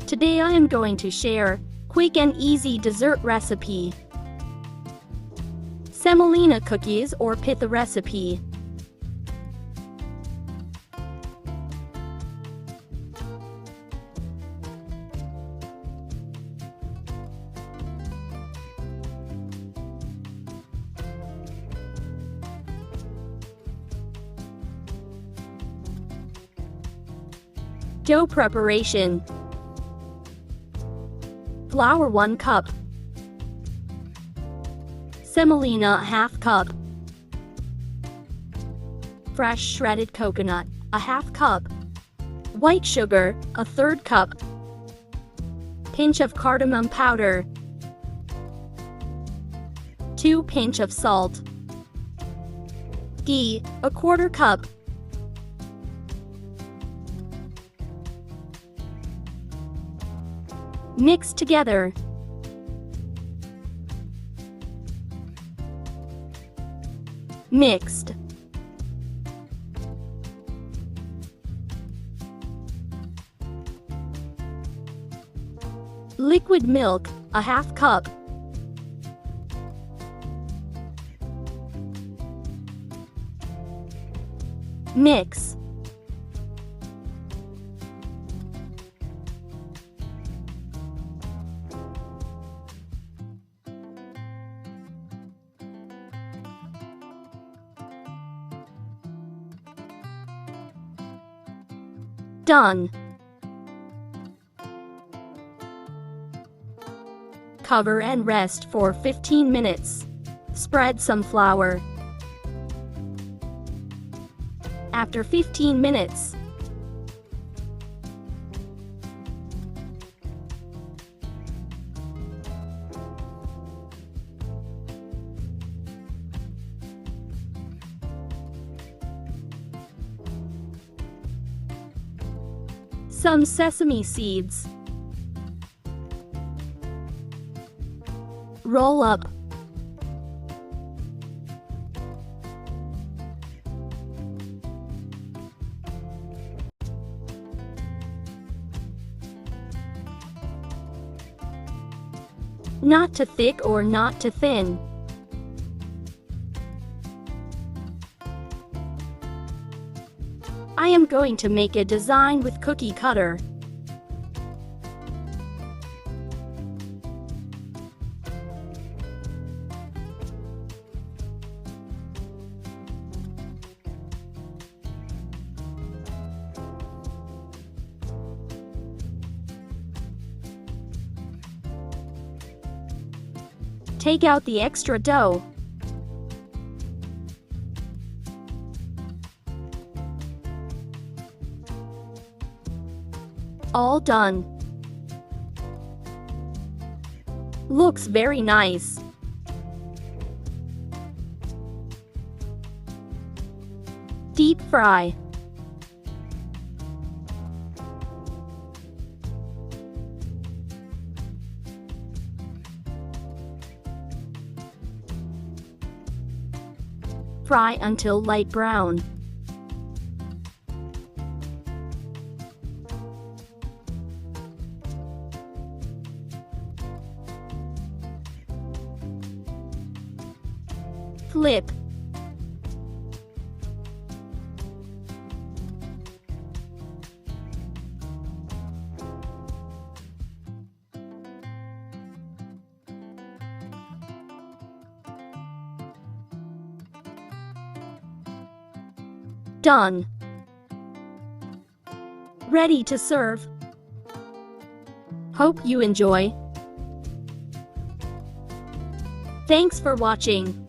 Today I am going to share quick and easy dessert recipe. Semolina cookies or Pitha recipe. Dough preparation. Flour 1 cup. Semolina 1/2 cup. Fresh shredded coconut 1/2 cup. White sugar 1/3 cup. Pinch of cardamom powder. 2 pinch of salt. Ghee 1/4 cup. Mix together. Mixed. Liquid milk 1/2 cup. Mix. Done. Cover and rest for 15 minutes. Spread some flour. After 15 minutes, some sesame seeds. Roll up. Not too thick or not too thin. I am going to make a design with cookie cutter. Take out the extra dough. All done. Looks very nice. Deep fry. Fry until light brown. Flip. Done. Ready to serve. Hope you enjoy. Thanks for watching.